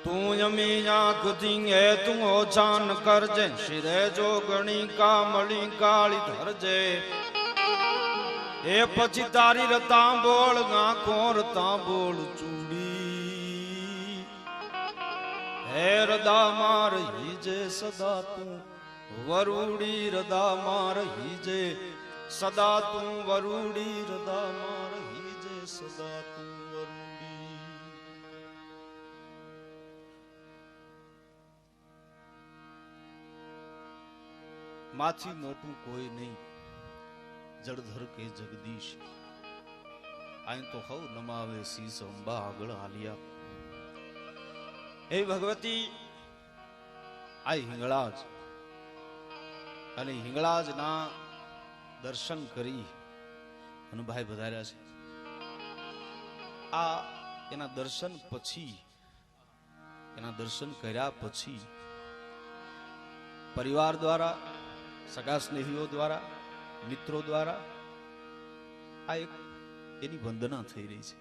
तू यमी आंख है तू ओछान करजे सिरे जो गणी कामली काली धरजे ए पछी तारी रता बोल आंखों रता बोल चूड़ी हे रदा मार हीजे सदा तू वरूड़ी रदा मार हीजे सदा तू वरूड़ी रदा मार हीजे सदा तू वरूड़ी। माथी मोटू कोई नहीं जड़धर के जगदीश आई तो हव नमावे शीस अंबा आगळ हालिया। हे भगवती आई हिंगळाज અને હિંગળાજ ના દર્શન કરી અને ભાઈ વધાર્યા છે। આ એના દર્શન પછી એના દર્શન કર્યા પછી પરિવાર દ્વારા સગા સ્નેહીઓ દ્વારા મિત્રો દ્વારા આ એક એની વંદના થઈ રહી છે।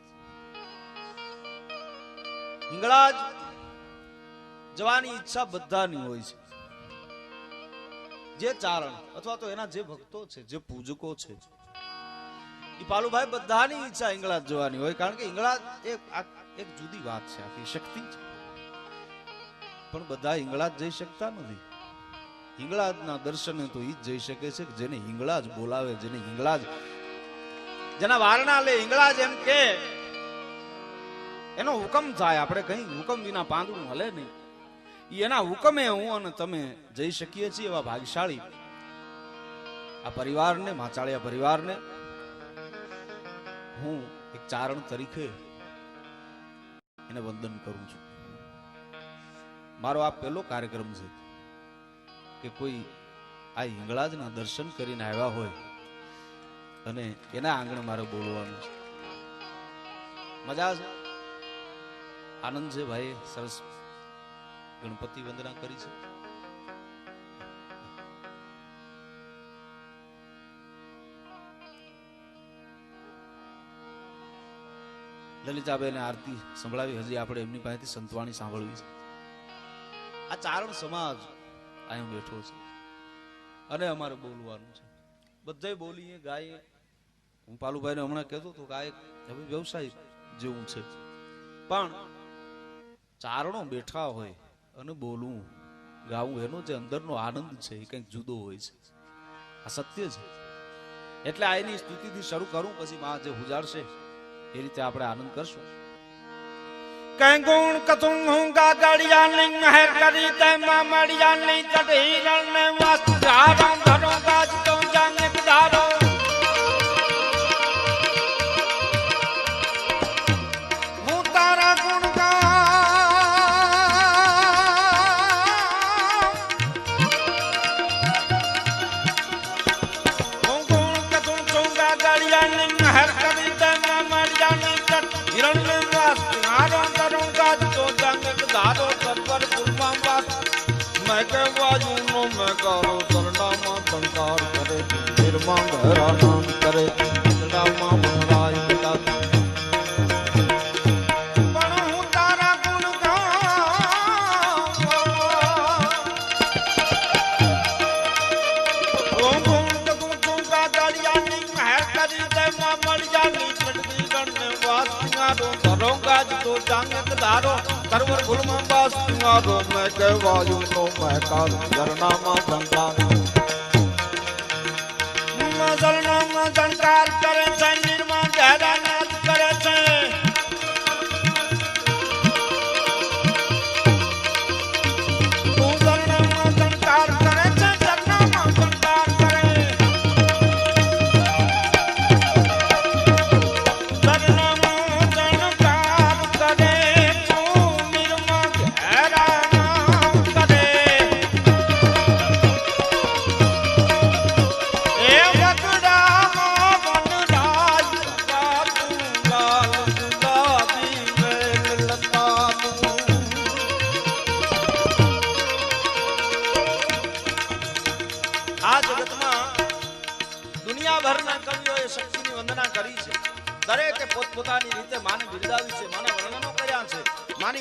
હિંગળાજ જવાની ઈચ્છા બધાની હોય છે। જે ચારણ અથવા તો એના જે ભક્તો છે જે પૂજકો છે એ પાલુભાઈ બધાની ઈચ્છા હિંગળાજ જવાની હોય કારણ કે હિંગળાજ એક જુદી વાત છે આખી શક્તિ છે પણ બધા હિંગળાજ જઈ શકતા નથી। હિંગળાજના દર્શને તો ઈ જ જઈ શકે છે કે જેને હિંગળાજ બોલાવે જેને હિંગળાજ જેના વારણા લે હિંગળાજ એમ કે એનો હુકમ થાય આપણે કઈ હુકમ વિના પાંદડું હલે નહીં એના હુકમે હું અને તમે જઈ શકીએ છીએ એવા ભાગ્યશાળી આ પરિવારને માચાળિયા પરિવારને હું એક ચારણ તરીકે એને વંદન કરું છું। મારો આ પહેલો કાર્યક્રમ છે કે કોઈ આ હિંગળાજના દર્શન કરીને આવ્યા હોય અને એના આંગણે મારે બોલવાનું છે। મજા છે આનંદ છે ભાઈ સરસ ગણપતિ વંદના કરી છે। લલિતાબેન આરતી સંભળાવી હજી આપણે એમની પાસેથી સંતવાણી સાંભળવી છે। આ ચારણ સમાજ અહીં બેઠો છે અને અમારે બોલવાનું છે બધાય બોલીએ ગાઈએ। હું પાલુભાઈને હમણાં કહેતો હતો કે આ એક હવે વ્યવસાય જેવું છે પણ ચારણો બેઠા હોય અને બોલવું ગાવું એનો જે અંદરનો આનંદ છે એ કંઈક જુદો હોય છે આ સત્ય છે। એટલે આ એની સ્તુતિથી શરૂ કરું પછી માં જે ઉજાડશે એ રીતે આપણે આનંદ કરશું। કઈ ગુણ કથું હું ગાગડિયા નહીં મહેર કરી તે મામડિયા નહીં ચઢી રણને વાસ ધારો ધરો ગાજ તો જાને ધારો હું તારા ગુણ मैं के वायु नो मैं करो सरनामा संकार करे निर्माण नाम करे नामा मनराय पिता पण हूँ तारा गुण गाऊं गुण तू तू का गाड़िया नी महर करी ते मामड़िया नी चढ़ती गण वास सिंगारो धरोगा तो जांग धारो करवर गुलमा बास सिंगारो मैं के वायु नो मैं काल झरनामा संकार झरनामा संकार करे છે નિર્મા ગહેરા નાદ કરે છે તું ઝરનામા સંકાર કરે છે ઝરનામા સંકાર કરે ઝરનામા સંકાર કરે તું નિર્મા ગહેરા નાદ કરે એ વગડામાં વનરાજ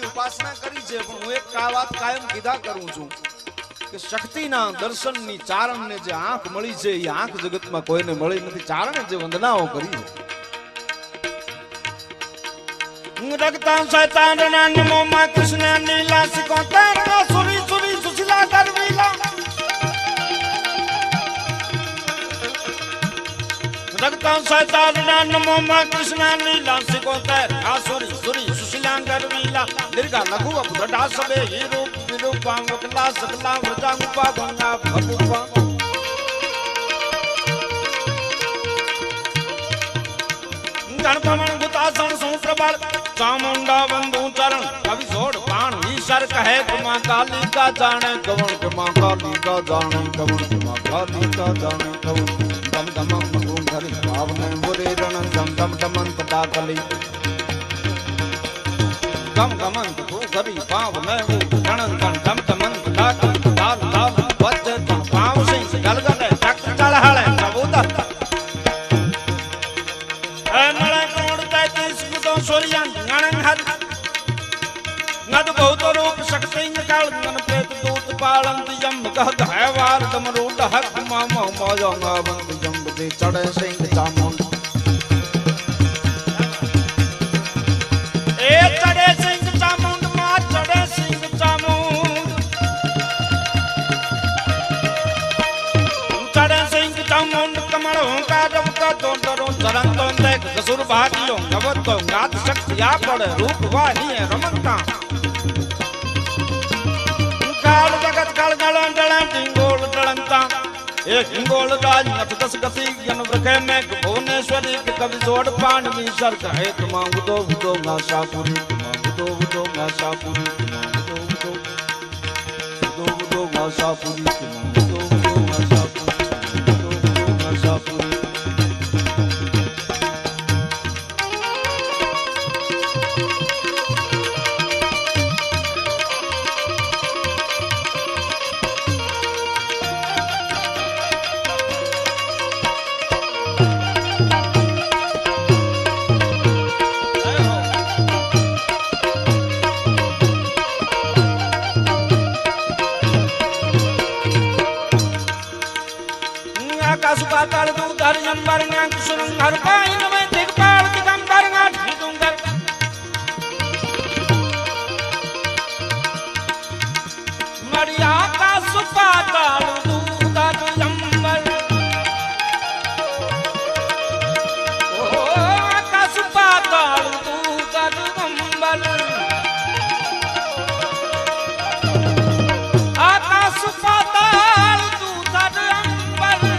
માની ઉપાસના કરી છે પણ હું એક વાત કાયમ કીધા કરું છું કે શક્તિના દર્શનની ચારણને જે આંખ મળી છે એ આંખ જગતમાં કોઈને મળી નથી. ચારણે જે વંદનાઓ કરી છે રગતા શૈતાનના નમોમાં કૃષ્ણ નીલા સિકોતર સુરી સુરી સુશીલા ગરવીલા રગતા શૈતાનના નમોમાં કૃષ્ણ નીલા સિકોતર સુરી સુરી સુશીલા ગરવીલા દીર્ઘા લઘુ અપધડા સબે હીરૂપ વિરૂપા વકલા સકલા વ્રજા ઉપા ભંગા ભગુપા गणपमण गुतासन सुप्रबल चामुंडा बंधु चरण कवि छोड़ पान ईश्वर कहे तुमा काली का जाने कवन तुमा काली का जाने कवन तुमा काली का जाने कवन दम दमम भूम धरि भावने बुरे रण दम दम दमंत डाकली गम गमंत भू धरि भावने रण दम दम दमंत डाकली लाल लाल वज्र तुम पाव सिंह गलगले टक चलहले कबूतर सोरियां गणन हर नद बहुत रूप शक्ति काल मन प्रेत दूत पालंत यम कह घयवार दमरूट हक माम मौजो गावंत जंब दे चढ़े सिंह चामुंड ए चढ़े सिंह चामुंड मां चढ़े सिंह चामुंड चढ़े सिंह चामुंड कमल होंका जब का तो डरो चरण तो देख कसुर भागियो गवत तो गात शक्ति आ पड़े रूप वाही है रमकता काल जगत काल गलन डलन टिंगोल डलंता एक हिंगोल राज नथ दस गति जन वृखे में भुवनेश्वरी के कवि जोड़ पान में सर कहे तुम उदो उदो गाशापुरी तुम उदो उदो गाशापुरी तुम उदो उदो उदो उदो गाशापुरी तुम उदो उदो गाशापुरी उदो उदो गाशापुरी पाताल दूधर नंबर नाक सुरंगर पाइन में दिगपाल दिगंबर नाट हिदुंगर मरिया का सुपाताल दूधर नंबर ओ का सुपाताल दूधर नंबर आकाश पाताल दूधर नंबर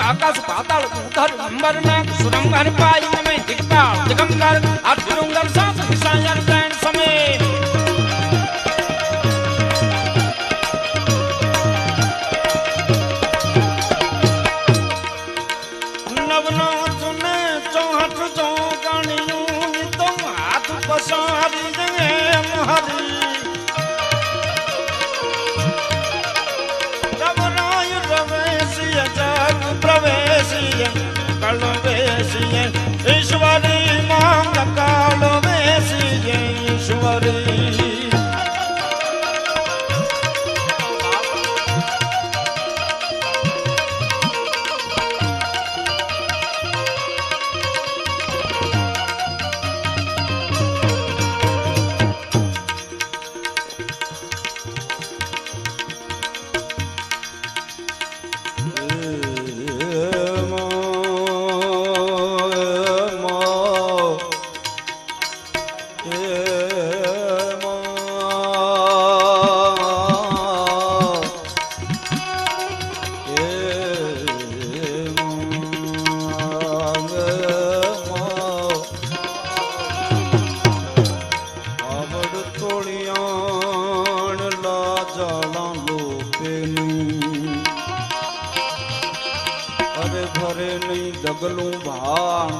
आकाश पाताल उधर नंबर में सुरंगर पाई में दिगपाल दिगंबर अठुरंगर साथ सायर ब्रांड समेत नवनो सुने चौहट चौकणियों तुम हाथ पसारी जगे हरी रवराय रवेशी जग प्रवेशिय कलवेशिय ईश्वरी मांग कालवेशिय ईश्वरी डगलू भान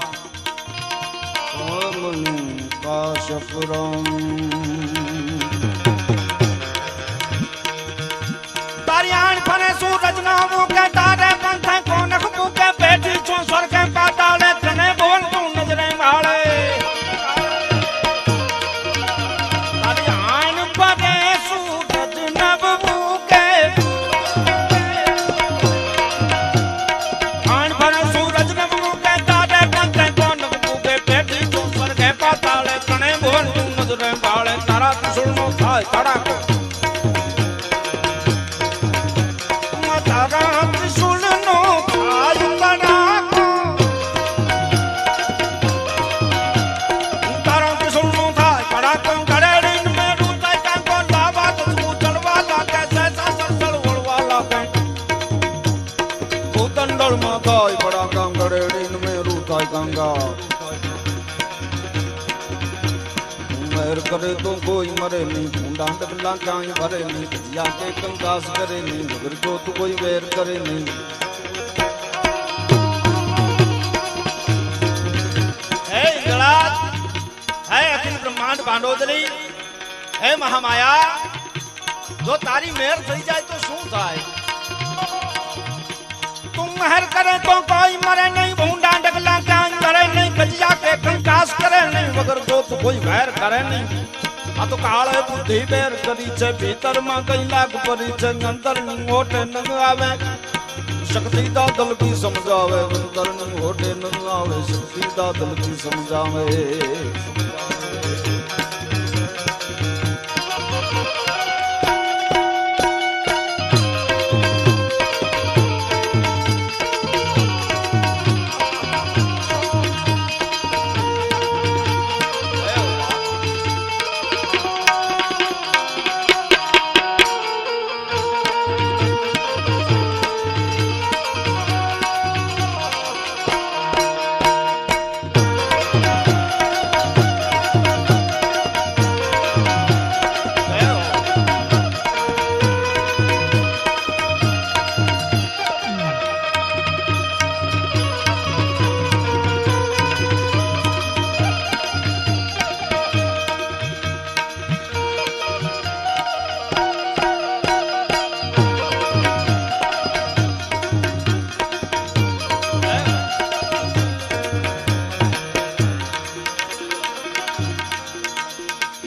काशपुरम तारियान फने सूरज नामों के तारे पंथे कोनक मुके बैठी छो स्वर के पाताले तने बोल तू महर करे तो कोई मरे नहीं, मुंडा डबला काई भरे नहीं, या के कंकास करे नहीं, मगर जो तो कोई वैर करे नहीं। हे इंगलात, हे अखिल ब्रह्मांड भांडोदरी, हे महामाया, जो तारी मेहर थई जाए तो शू थाय? तुम मेहर करे तो कोई मरे नहीं, मुंडा डबला काई भरे नहीं, गजिया के कंकास करे नहीं, मगर जो तो कोई वैर करे नहीं। आ तो काळे बुद्धि बेर करी छे, भीतर में कई लाख परी छे, अंदर नी ओटे नंग आवे, शक्ति दादल की समझावे, अंदर नी ओटे नंग आवे, शक्ति दादल की समझावे।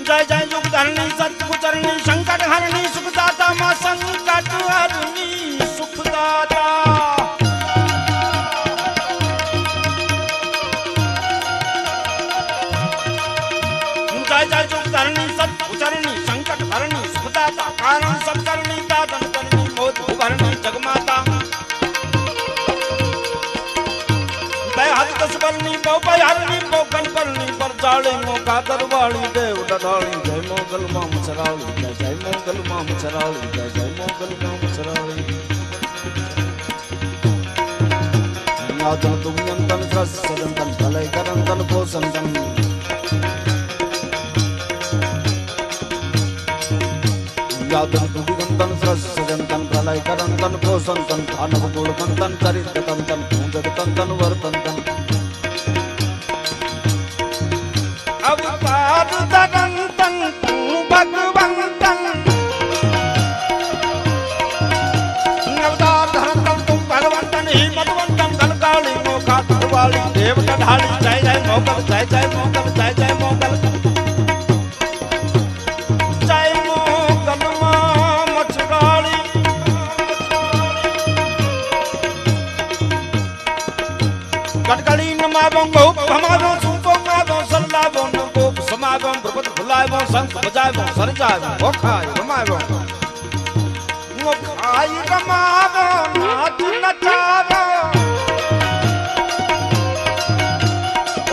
जय जय युग धरणी सतगुचरणी, संकट हरणी सुखदाता, मां संकट हरणी सुखदाता। जय जय युग धरणी सतगुचरणी, संकट हरणी सुखदाता, कारण सब करणी दादन करणी, मोद भरणी जगमाता। हद कसबरनी पै हरनी पोकन परनी, पर जाले मो कादर वाली देव डढाली, जय मोगल माम चराली, जय जय मोगल माम चराली, जय जय मोगल माम चराली। यादन तुम यंतन रस सदंतन भले करंतन पोसंतन, यादन तुम यंतन रस सदंतन भले करंतन पोसंतन, अनव गुण कंतन चरित कंतन, जगतंतन वर्तंतन। अवतार दगंतन तू भगवंतन, अवतार धरंतन तू भगवंतन, ही मधुवंतन कलकाली मोखा धरवाली, देव डढाली, जय जय मोगल, जय जय मोगल, जय जय मोगल, जय मोगल मां मछराली। कटकली नमावो गोप हमारो, सुपो मावो सल्लावो, गोप समावो प्रपद भुलावो, संत बजावो सरजावो, ओखाय रमावो, ओखाय रमावो, नाच नचावो,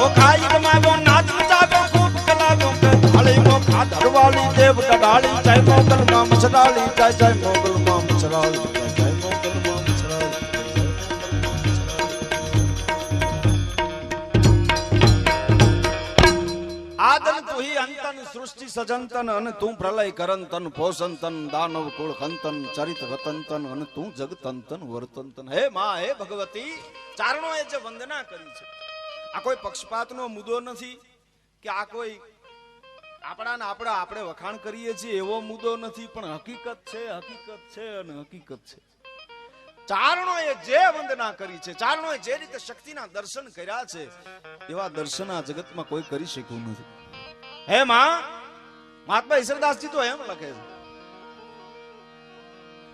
ओखाय रमावो, नाच नचावो, खूब कलावो, ढाली मोखा धरवाली, देव डढाली, जय मोगल मां मछराली, जय जय मोगल मां मछराली, जय जय मोगल मां मछराली। आदन तू ही अंतन सृष्टि सजंतन, अन तू प्रलय करंतन पोषंतन, दानव कुल खंतन चरित वतंतन, अन तू जगतंतन वर्तंतन। हे मां, हे भगवती, चारणो ए जे वंदना करी छे, आ कोई पक्षपातनो मुद्दो નથી કે આ કોઈ આપણાને આપણે વખાણ કરીએ છીએ એવો મુદ્દો નથી, પણ હકીકત છે અને હકીકત છે। ચારણોએ જે વંદના કરી છે, ચારણોએ જે રીતે શક્તિના દર્શન કર્યા છે, એવા દર્શન આ જગતમાં કોઈ કરી શક્યું નથી। હે માં, મહાત્મા ઈશ્વરદાસજી તો એમ લખે છે,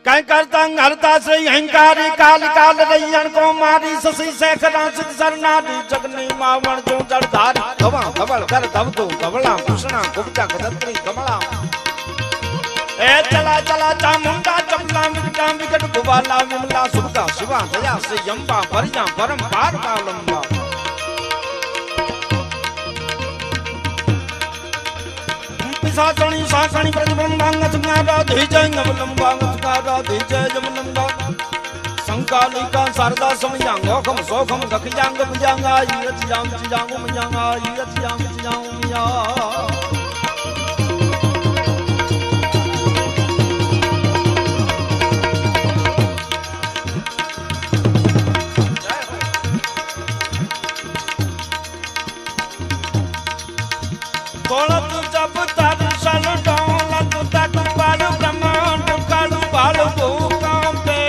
કઈ કરતા હરતા શ્રી અહંકારી કાલ કાલ રૈયણ કો મારી, સસી શેખરા સિદ્ધ સરનારી, જગની માવણ જો જળધારી, ધવા ધવળ કર ધવતો ધવળા, ભૂષણા ગુપ્તા ગદત્રી કમળા, ए चला चला चामुंडा चपला मिटा विकट गुबाला, विमला सुरगा शिवा दया से यंबा, परिया परम पार का लंबा। पिशाचणी सासणी ब्रह्मांगत गाराधि जय नवलंबांगत गाराधि जय जमलंबा, संकालिका शारदा समयांग ओखम सोखम गखयांग मुयांगा, यच जाम चियांग मुयांगा, यच जाम चियांग मुया। દોલત જબ તારું સલ દોલત તક પાડ બ્રહ્માંડ કાળું બાળ ભૂકંપે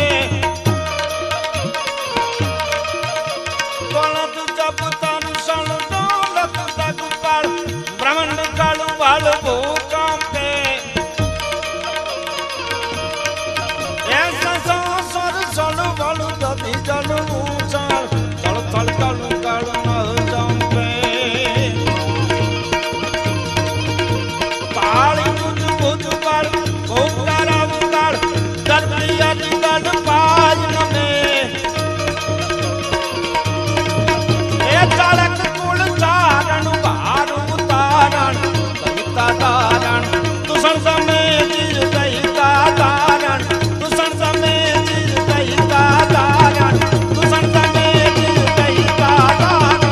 દોલત જબ તારું સલ દોલત તક પાડ બ્રહ્માંડ કાળું બાળ ભૂકંપે એસા સંસાર સલ બળ દધી જલ ઊંચાળ તળ તળ કાળું કાળું જંપે પાળી તુજ ભુજ પાળ ભોકારા ઉકાળ ધરતી અજગડ પાજ નમે એ ચાલક કુળ ચારણ ભાર ઉતારણ કવિતા તારણ તુષણ સમે જીજ કહિતા તારણ તુષણ સમે જીજ કહિતા તારણ તુષણ સમે જીજ કહિતા તારણ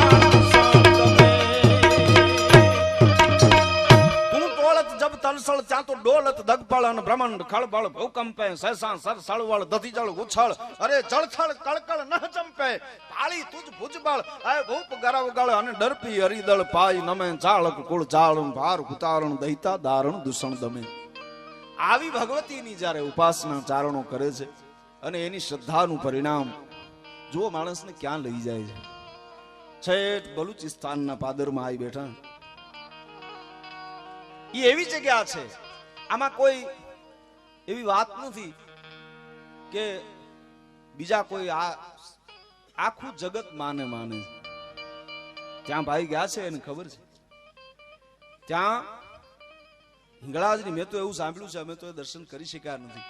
તલસળ ત્યાં તો ડોલત દગપળ અને બ્રહ્માંડ ખળબળ ભૂકંપે સૈસા સર સળવળ દધીજળ ઉછળ અરે જળથળ કળકળ ન ચંપે પાળી તુજ ભુજબળ આય ભૂપ ગરવગળ અને ડરપી હરિદળ પાય નમે ચાળક કુળ ચાળણ ભાર ઉતારણ દહિતા દારણ દૂષણ દમે આવી ભગવતીની જ્યારે ઉપાસના ચારણો કરે છે અને એની શ્રદ્ધાનું પરિણામ જો માણસને ક્યાં લઈ જાય છે છેટ બલુચિસ્તાનના પાદરમાં આવી બેઠા એ એવી જગ્યા છે આમાં કોઈ એવી વાત નથી કે બીજા કોઈ આખું જગત માને ત્યાં ભાઈ ગયા છે એને ખબર છે ત્યાં હિંગળાજની મેં તો એવું સાંભળ્યું છે અમે તો દર્શન કરી શક્યા નથી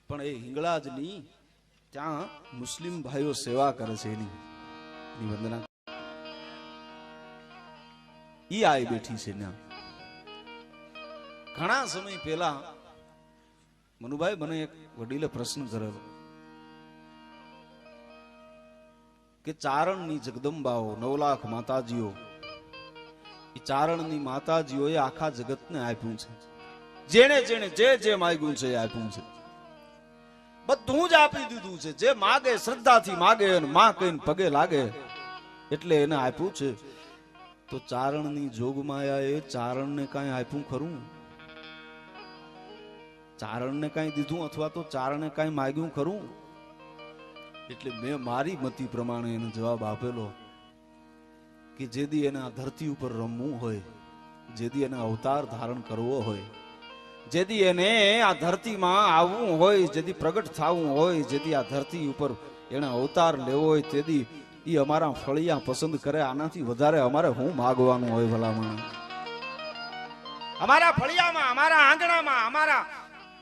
પણ એ હિંગળાજની ત્યાં મુસ્લિમ ભાઈઓ સેવા કરે છે એની વંદના ઈ આવી બેઠી છે ત્યાં ઘણા સમય પહેલા મનુભાઈ મને એક વડીલે પ્રશ્ન કરેલો કે ચારણની જગદંબાઓ 9 લાખ માતાજીઓ એ ચારણની માતાજીઓએ આખા જગતને આપ્યું છે જેણે જેણે જે માંગ્યું છે એ આપ્યું છે બધું જ આપી દીધું છે જે માગે શ્રદ્ધાથી માગે અને માં કહીને પગે લાગે એટલે એને આપ્યું છે તો ચારણની જોગમાયાએ ચારણને કાંઈ આપ્યું ખરું ચારણને કાંઈ દીધું અથવા તો ચારણે કાંઈ માગ્યું ખરું એટલે મેં મારી મતિ પ્રમાણે એને જવાબ આપેલો કે જેદી એને આ ધરતી ઉપર રમવું હોય જેદી એને અવતાર ધારણ કરવો હોય જેદી એને આ ધરતીમાં આવવું હોય જેદી પ્રગટ થવું હોય જેદી આ ધરતી ઉપર એને અવતાર લેવો હોય તેદી એ અમારા ફળિયા પસંદ કરે આનાથી વધારે અમારે શું માગવાનું હોય ભલામણ અમારા ફળિયામાં અમારા આંગણામાં અમારા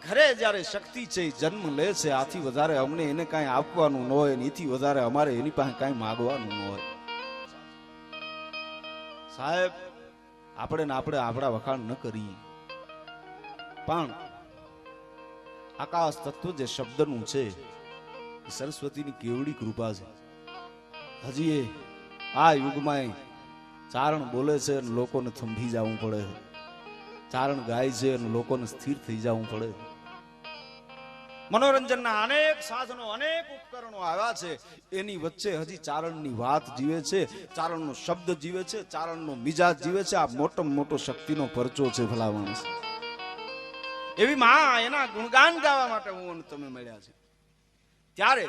ઘરે જ્યારે શક્તિ છે જન્મ લે છે આથી વધારે અમને એને કાંઈ આપવાનું ન હોય એથી વધારે અમારે એની પાસે કાંઈ માગવાનું ન હોય સાહેબ આપણે આપણા વખાણ ન કરીએ પણ આકાશ તત્વ જે શબ્દનું છે એ સરસ્વતીની કેવડી કૃપા છે હજી આ યુગમાં ચારણ બોલે છે અને લોકોને થંભી જવું પડે છે ચારણ ગાય છે અને લોકોને સ્થિર થઈ જવું પડે મનોરંજનના અનેક સાધનો અનેક ઉપકરણો આવ્યા છે એની વચ્ચે હજી ચારણની વાત જીવે છે ચારણનો શબ્દ જીવે છે ચારણનો મિજાજ જીવે છે આ મોટો શક્તિનો પરચો છે ભલા માણસ એવી માં એના ગુણગાન ગાવા માટે હું અને તમે મળ્યા છે ત્યારે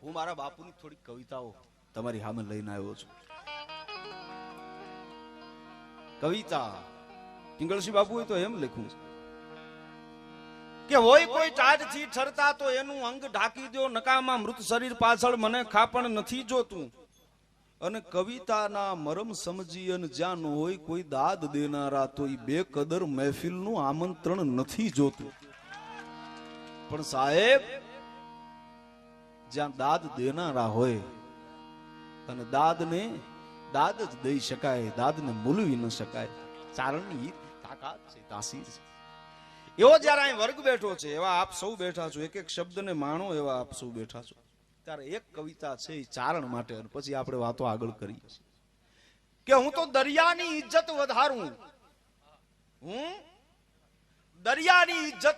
હું મારા બાપુની થોડી કવિતાઓ તમારી સામે લઈને આવ્યો છું કવિતા પિંગળસિંહ બાપુએ તો એમ લખ્યું છે કે હોય કોઈ ટાઢથી ઠરતા તો એનું અંગ ઢાંકી દો નકામા મૃત શરીર પાછળ મને ખાપણ નથી જોતું અને કવિતાના મરમ સમજી અને જ્યાં ન હોય કોઈ દાદ દેનારા તો એ બેકદર મહેફિલનું આમંત્રણ નથી જોતું પણ સાહેબ જ્યાં દાદ દેનારા હોય અને દાદ જ દઈ શકાય દાદને મૂલવી ન શકાય ચારણની તાકાત છે તાસીર છે એવો જયારે અહીં વર્ગ બેઠો છે એવા આપ સૌ બેઠા છો એક એક શબ્દને માણો એવા આપ સૌ બેઠા છો ત્યારે એક કવિતા છે એ ચારણ માટે અને પછી આપણે વાતો આગળ કરીએ કે હું તો દરિયાની ઇજ્જત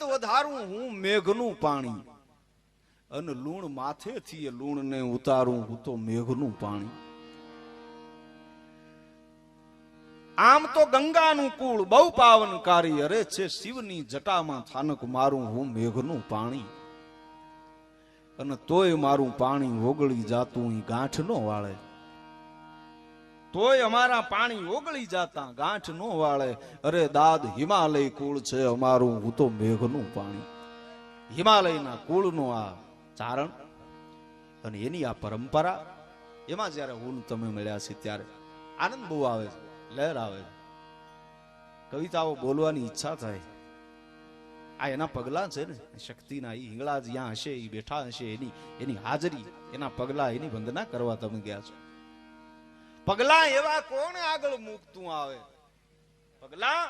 વધારું હું મેઘનું પાણી અને લૂણ માથેથી એ લૂણને ઉતારું હું તો મેઘનું પાણી આમ તો ગંગાનું કુળ બહુ પાવનકારી, અરે છે શિવની જટામાં થાનક મારું હું મેઘનું પાણી, અને તોય મારું પાણી ઓગળી જાતું ઈ ગાંઠ નો વાળે, તોય અમારા પાણી ઓગળી જાતા ગાંઠ નો વાળે, અરે દાદ હિમાલય કુળ છે અમારું હું તો મેઘનું પાણી. હિમાલયના કુળનું આ ચારણ અને એની આ પરંપરા, એમાં જયારે હું તમે મળ્યા છે ત્યારે આનંદ બહુ આવે છે, લહેર આવે છે, કવિતાઓ બોલવાની ઈચ્છા થાય. આ એના પગલા છે ને શક્તિના, ઈ હિંગળા જ્યાં હશે ઈ બેઠા હશે, એની હાજરી, એના પગલા, એની વંદના કરવા તમે ગયા છો. પગલા એવા કોણ આગળ મૂકતું આવે, પગલા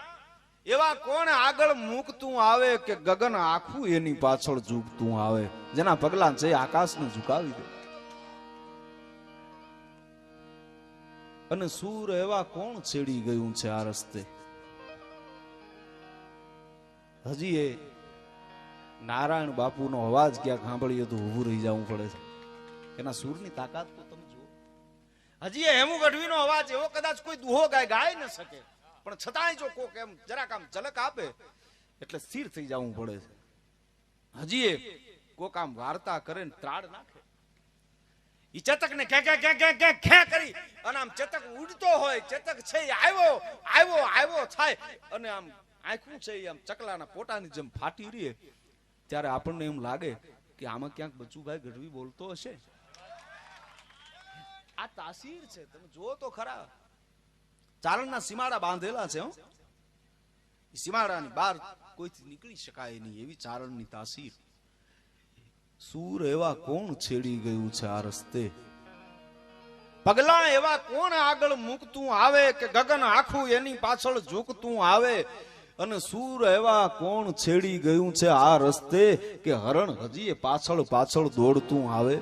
એવા કોણ આગળ મૂકતું આવે કે ગગન આખું એની પાછળ ઝૂકતું આવે, જેના પગલા છે આકાશને ઝુકાવી દે. અને સૂર એવા કોણ છેડી ગયું છે આ રસ્તે. હજી એ નારાયણ બાપુનો અવાજ ક્યાંક સાંભળીએ તો ઊભું રહી જવું પડે છે. એના સૂરની તાકાત તો તમે જુઓ. હજી એ હેમુ ગઢવીનો અવાજ એવો કદાચ કોઈ દુહો ગાય ન શકે, પણ છતાંય જો કોક એમ જરાક આમ ઝલક આપે એટલે સ્થિર થઈ જવું પડે છે. હજી એ કોક આમ વાર્તા કરે ને ત્રાડ નાખે, ઈ ચેતક ને કે કરી અને આમ ચેતક ઉડતો હોય, ચેતક છે આવ્યો આવ્યો આવ્યો થાય અને આમ આંખું છે આમ ચકલાના પોટાની જેમ ફાટી રહે, ત્યારે આપણને એમ લાગે કે આમાં ક્યાંક બચુભાઈ ગઢવી બોલતો હશે. આ તાસીર છે, તમે જુઓ તો ખરા. ચારણના સીમાડા બાંધેલા છે, સીમાડાની બહાર કોઈથી નીકળી શકાય નહીં એવી ચારણની તાસીર. સૂર એવા કોણ છેડી ગયું છે આ રસ્તે, પગલા એવા કોણ આગળ મૂકતું આવે કે ગગન આખું એની પાછળ ઝૂકતું આવે, અને સૂર એવા કોણ છેડી ગયું છે આ રસ્તે કે હરણ હજી પાછળ પાછળ દોડતું આવે.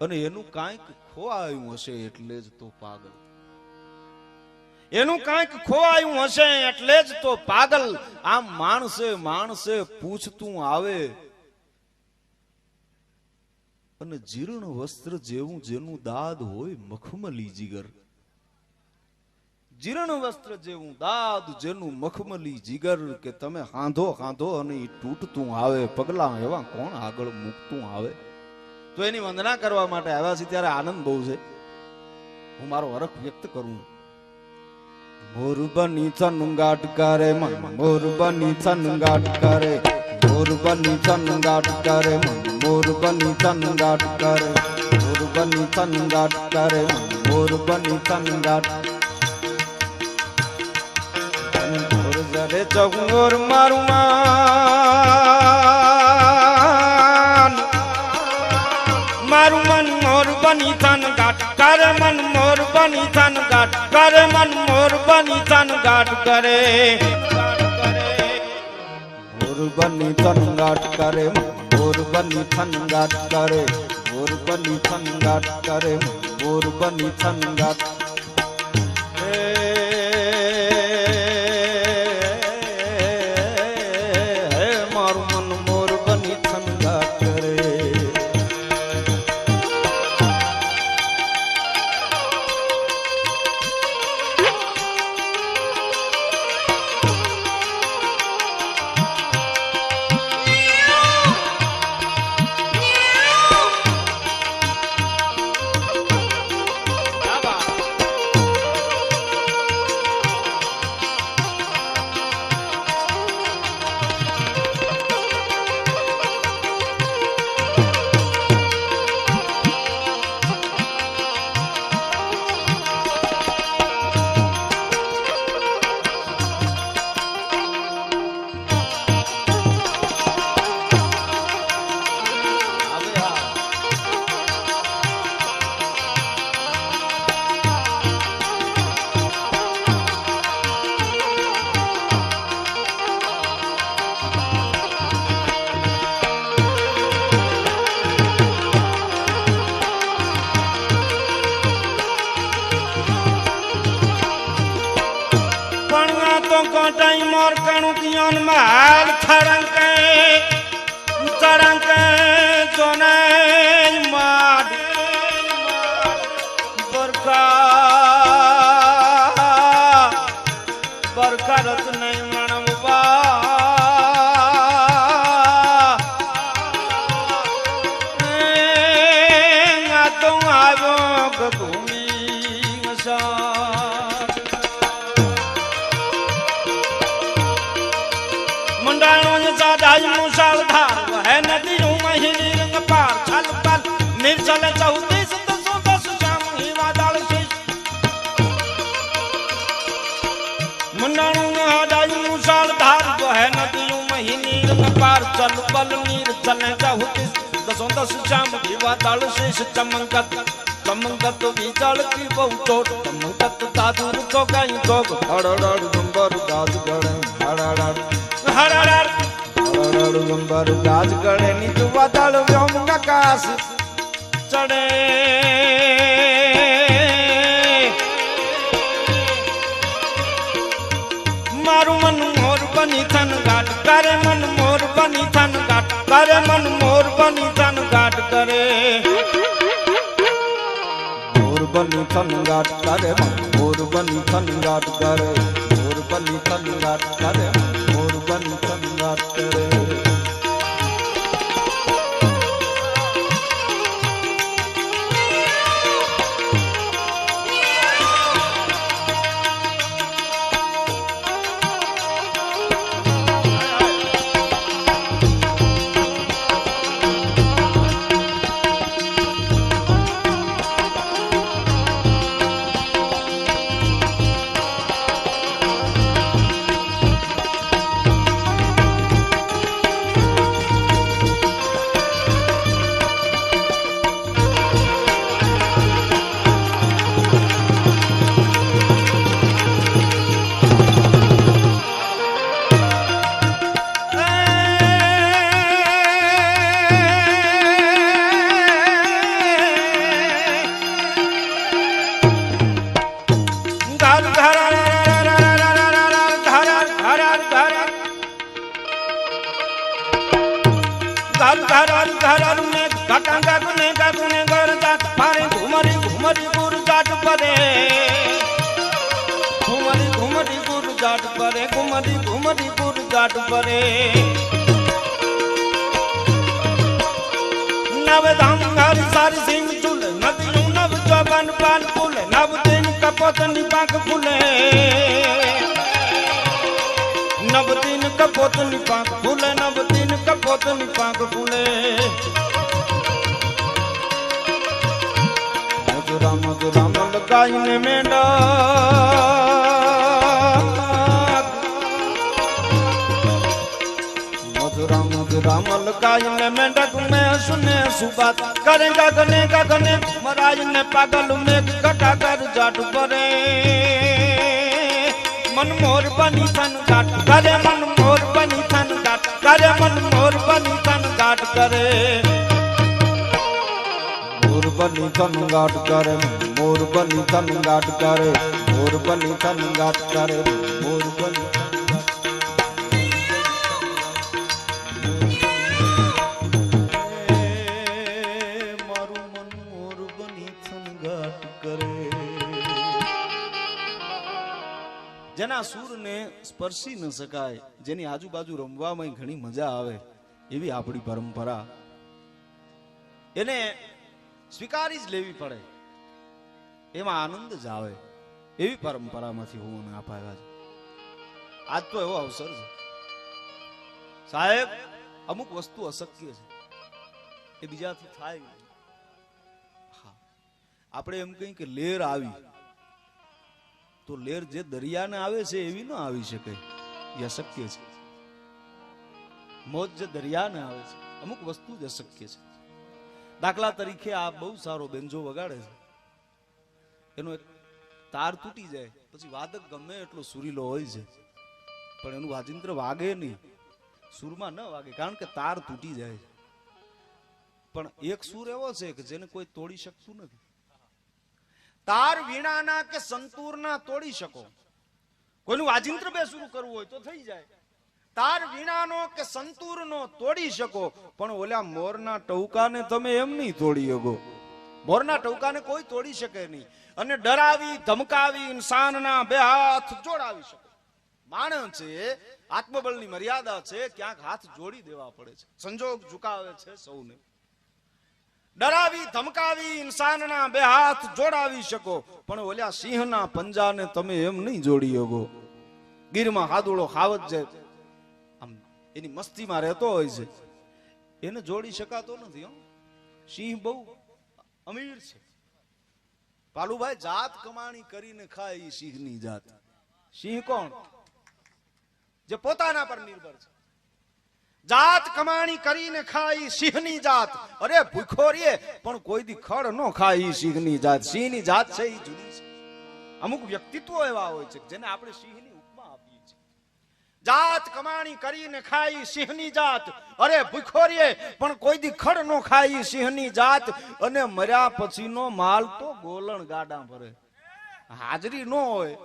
અને એનું કાંઈક ખોવાયું હશે એટલે જ તો પાગલ, એનું કાંઈક ખોવાયું હશે એટલે જ તો પાગલ. આમ માણસે માણસે પૂછતું આવે, અને જીર્ણ વસ્ત્ર જેવું જેનું દાદ હોય મખમલી જીગર, જીર્ણ વસ્ત્ર જેવું દાદ જેનું મખમલી જીગર, કે તમે હાંધો હાંધો અને એ તૂટતું આવે. પગલા એવા કોણ આગળ મૂકતું આવે. તો એની વંદના કરવા માટે આવ્યા છે ત્યારે આનંદ બહુ છે, હું મારો હરખ વ્યક્ત કરું. મોર બની થનગાટ કરે મન, મોર બની થનગાટ કરે, મોર બની થનગાટ કરે મન, મોર બની થનગાટ કરે, મોર બની થનગાટ કરે મન, મોર બની થનગાટ. મોર જરે ચગોર મારું માન, મારું મન મોર બની થનગાટ કરે મન, મોર બની થનગાટ કરે મન, મોર બની થનગાટ કરે, મોર બની થનગાટ કરે, મોર બની થનગાટ કરે, મોર બની થનગાટ કરે, મોર બની થનગાટ. મારું મન મોર બની થનગાટ કરે. कोटाई मोर कणु पियोन माल थरंके तरंके जोने माड बरका सुनाणु आडाई मुसाल धार बहे नदियों में नीर न पार चल बल नीर चले जाहुति दसों दस श्याम विवा ताल शेष चमंगत चमंगत विचाल की बहु चोट चमंगत दादुर तो गई जोग हड़ड़ गंबर गाज गड़े हड़ड़ गंबर गाज गड़े निज वादल व्योम आकाश चढ़े मारू मन मोर बनी थन घाट करे मन मोर बनी थन घाट करे मन मोर बनी थन घाट करे मोर बनी थन घाट करे मोर बनी थन घाट करे मोर बनी थन घाट करे मोर बनी थन घाट करे घुमरी घुमरी गुर जाट परे नव धाम हरि सारी सिंह चुल नदियों नव चौबन पान फूल नव दिन कपोत निपाक फूले नव दिन कपोत निपाक फूले नव दिन कपोत निपाक फूले मधुरा लगाई ने मेंढा रामल गाय ने मेंढक में सुने सुबात करेगा गने महाराज ने पागल में कटा कर जाट परे मन मोर बनी थन घाट करे मन मोर बनी थन घाट करे मन मोर बनी थन घाट करे मोर बनी थन घाट करे मोर बनी थन घाट करे मोर बनी थन घाट करे मोर बनी જેના સૂરને સ્પર્શી ન શકાય જેની આજુબાજુ રમવામાં ઘણી મજા આવે એવી આપણી પરંપરા એને સ્વીકારી જ લેવી પડે એમાં આનંદ જ આવે એવી પરંપરામાંથી હું મને અપાવ્યા છે આજ તો એવો અવસર છે સાહેબ અમુક વસ્તુ અશક્ય છે એ બીજાથી થાય હા આપણે એમ કહીએ કે લેર આવી तो लेर जे दरिया ने आवे से एवी न आवी सके ये अशक्य है मौज जे दरिया ने आवे से अमुक वस्तु ज अशक्य है दाखला तरीके आ बहु सारो बेंजो वगाड़े छे एनो एक तार तूटी जाए पछी वादक गमे एटलो सुरीलो होय छे पण एनु वाजिंत्र वागे नहीं सुरमा न वागे कारण के तार तूटी जाए पण एक सुर एवो छे के जेने कोई तोड़ी शकतुं नथी तार वीणाना के संतूरना तोड़ी शको कोईनु वाजिंत्र बेसुरू करवुं होय तो थई जाय तार वीणानो के संतूरनो तोड़ी शको पण ओला मोરના ટૌકાને તમે એમ નહીં તોડી શકો મોરના ટૌકાને કોઈ તોડી શકે નહીં અને ડરાવી ધમકાવી ઇન્સાનના બે હાથ જોડાવી શકો માણસ છે આત્મબળની મર્યાદા છે ક્યાંક હાથ જોડી દેવા પડે છે સંજોગ ઝુકાવે છે સૌને डरावी धमकावी इंसानना बे हाथ जोड़ावी शको पण ओल्या सिंहना पंजाने तमे एम नहीं जोड़ी શકો ગીરમાં હાદુડો ખાવત છે આમ એની મસ્તીમાં રહેતો હોય છે એને જોડી શકાતો નથી હો સિંહ બહુ અમીર છે પાલુભાઈ જાત કમાણી કરીને ખાય ઈ સિંહની જાત સિંહ કોણ જે પોતાના પર નિર્ભર છે. જાત કમાણી કરીને ખાય સિંહની જાત. અરે ભૂખો રે પણ કોઈ દી ખડ નો ખાય સિંહની જાત. સિંહની જાત છે એ જુદી છે. અમુક વ્યક્તિત્વો એવા હોય છે જેને આપણે સિંહની ઉપમા આપીએ છીએ. જાત કમાણી કરીને ખાય સિંહની જાત. અરે ભૂખો રે પણ કોઈ દી ખડ નો ખાય સિંહની જાત. અને મર્યા પછીનો માલ તો ગોલણ ગાડા ભરે. હાજરી નો હોય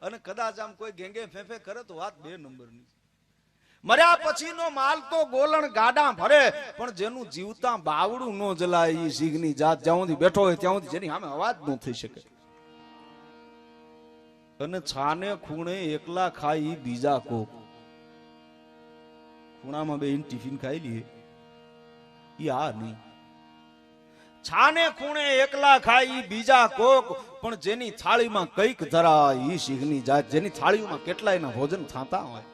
અને કદાચ આમ કોઈ ગેંગે ફેફે કરે તો વાત 2 નંબરની. મર્યા પછીનો માલ તો ગોલણ ગાડા ભરે પણ જેનું જીવતા બાવડું નો જલાય ઈ સિંહની જાત. જ્યાં સુધી બેઠો હોય ત્યાં સુધી જેની સામે અવાજ ન થઈ શકે. અને છાને ખૂણે એકલા ખાઈ બીજા કોક. ખૂણામાં બેહીને ટિફિન ખાઈ લઈએ ઈ આ નહીં. છાને ખૂણે એકલા ખાઈ બીજા કોક પણ જેની થાળીમાં કઈક ધરાય ઈ સિંહની જાત. જેની થાળીમાં કેટલાયના ભોજન થાતા હોય.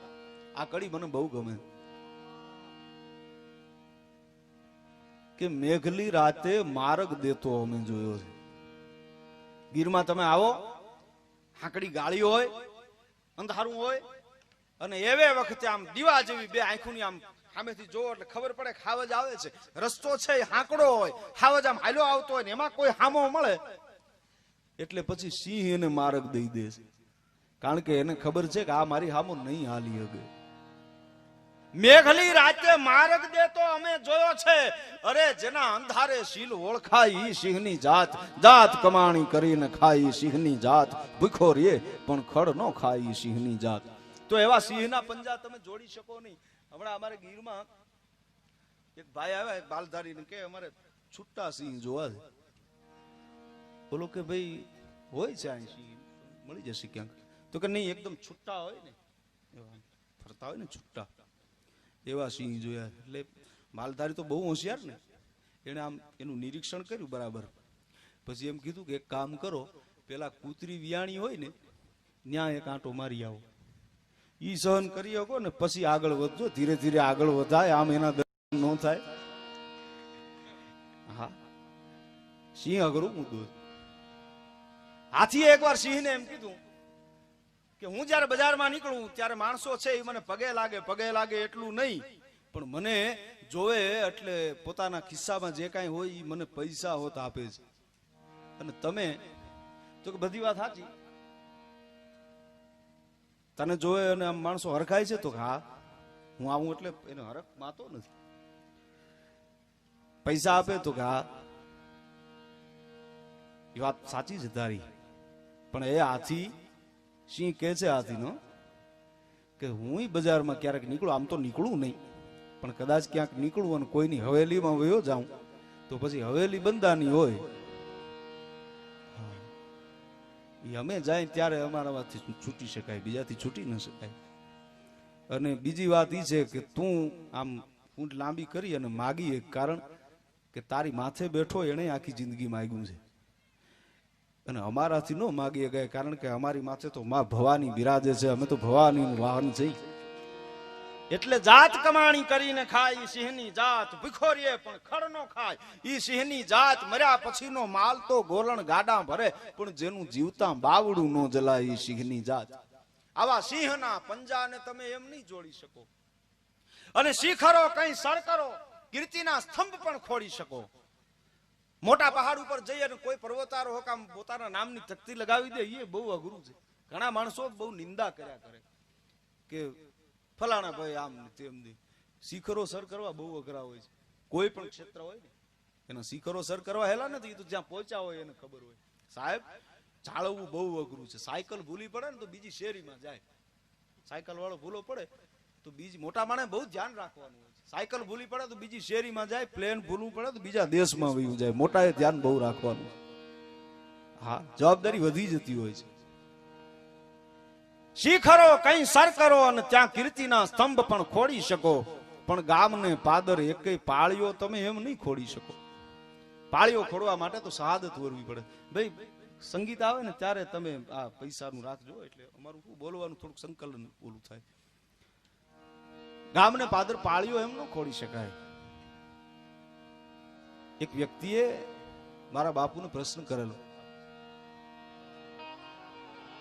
આ કડી મને બહુ ગમે. કે મેઘલી રાતે માર્ગ દેતો અમે જોયો છે. ગીરમાં તમે આવો, હાકડી ગાળી હોય, અંધારું હોય અને એવે વખતે આમ દીવા જેવી 2 આંખોની આમ સામેથી જોવો એટલે ખબર પડે કે હાવજ આવે છે. રસ્તો છે એ હાંકડો હોય, હાવજ આમ હાલ્યો આવતો હોય ને એમાં કોઈ હામો મળે એટલે પછી સિંહ એને માર્ગ દઈ દે છે. કારણ કે એને ખબર છે કે આ મારી હામો નહીં હાલી શકે. મેઘલી રાતે માર્ગ દેતો અમે જોયો છે. અરે જેના અંધારે શીલ ઓળખાય ઈ સિંહની જાત. જાત કમાણી કરીને ખાય ઈ સિંહની જાત. ભૂખો રે પણ ખડ નો ખાય ઈ સિંહની જાત. તો એવા સિંહના પંજા તમે જોડી શકો નહીં. હમણાં અમારે ગીરમાં એક ભાઈ આવ્યા, એક બાલધારી કે અમારે છૂટા સિંહ જોવા છે. બોલો કે ભાઈ હોય છે અહીં સિંહ, મળી જશે ક્યાંક? તો કે નહીં, એકદમ છૂટા હોય ને, એવા ફરતા હોય ને છૂટા, એવા સિંહ જોયા. એટલે માલધારી તો બહુ હોશિયાર ને, એને આમ એનું નિરીક્ષણ કર્યું બરાબર. પછી એમ કીધું કે એક કામ કરો, પેલા કૂતરી વિયાણી હોય ને ત્યાં એક આંટો મારી આવો. ઈ સહન કરી શકો ને પછી આગળ વધજો. ધીરે ધીરે આગળ વધાય, આમ એના દર્શન ન થાય. હા, સિંહ અઘરું મુદ્દો. હાથીએ એકવાર સિંહને એમ કીધું કે હું જયારે બજારમાં નીકળું ત્યારે માણસો છે એ મને પગે લાગે એટલું નહીં, પણ મને જોવે એટલે પોતાના ખિસ્સામાં જે કાંઈ હોય એ મને પૈસા હોત આપે છે. અને તમે તો કે બધી વાત સાચી, તને જોવે અને આમ માણસો હરખાય છે તો હા હું આવું એટલે એને હરખ માતો નથી. પૈસા આપે તો કે હા એ વાત સાચી છે તારી. પણ એ હાથી સિંહ કે છે હાથીનો કે હું બજારમાં ક્યારેક નીકળું, આમ તો નીકળું નહીં પણ કદાચ ક્યાંક નીકળું અને કોઈની હવેલીમાં વયો જાઉં તો પછી હવેલી બંધાની હોય, એ અમે જાય ત્યારે અમારામાંથી છૂટી શકાય, બીજાથી છૂટી ન શકાય. અને બીજી વાત એ છે કે તું આમ ઊંટ લાંબી કરી અને માગી એક કારણ કે તારી માથે બેઠો એને આખી જિંદગી માગ્યું છે અને અમારાથી ન માગીએ ગયા કારણ કે અમારી માથે તો માં ભવાની બિરાજે છે. અમે તો ભવાની વાહન છે. એટલે જાત કમાણી કરીને ખાય ઈ સિંહની જાત. ભૂખો રે પણ ખડ નો ખાય ઈ સિંહની જાત. મર્યા પછીનો માલ તો ગોલણ ગાડા ભરે પણ જેનું જીવતા બાવડું નો જલાય ઈ સિંહની જાત. આવા સિંહના પંજાને તમે એમ નહીં જોડી શકો. અને શિખરો કઈ સર કરો, કીર્તિના સ્તંભ પણ ખોડી શકો. મોટા પહાડ ઉપર જઈ અને કોઈ પર્વતારોહક આમ પોતાના નામની તકતી લગાવી દે એ બહુ અઘરું છે. ઘણા માણસો બહુ નિંદા કર્યા કરે કે ફલાણા ભાઈ આમ તેમ. શિખરો સર કરવા બહુ અઘરા હોય છે. કોઈ પણ ક્ષેત્ર હોય ને એના શિખરો સર કરવા હેલા નથી, તો જ્યાં પહોંચ્યા હોય એને ખબર હોય. સાહેબ જાળવવું બહુ અઘરું છે. સાયકલ ભૂલી પડે ને તો બીજી શેરીમાં જાય, સાયકલ વાળો ભૂલો પડે તો બીજી મોટા માણસે બહુ ધ્યાન રાખવાનું હોય છે. સાયકલ ભૂલી પડે તો બીજી શેરીમાં જાય, પ્લેન ભૂલવું પડે તો બીજા દેશમાં વયું જાય. મોટાએ ધ્યાન બહુ રાખવાનું. હા, જવાબદારી વધી જતી હોય છે. શિખરો કઈ સર કરો અને ત્યાં કીર્તિના સ્તંભ પણ ખોડી શકો, પણ ગામને પાદર એકેય પાળીઓ તમે એમ નહીં ખોડી શકો. પાળીઓ ખોડવા માટે તો શહાદત વરવી પડે. ભાઈ સંગીત આવે ને ત્યારે તમે આ પૈસાનું રાખજો, એટલે અમારું શું બોલવાનું થોડુંક સંકલન ઓલું થાય. ગામને પાદર પાળીઓ એમ ન ખોડી શકાય. એક વ્યક્તિએ મારા બાપુને પ્રશ્ન કરેલો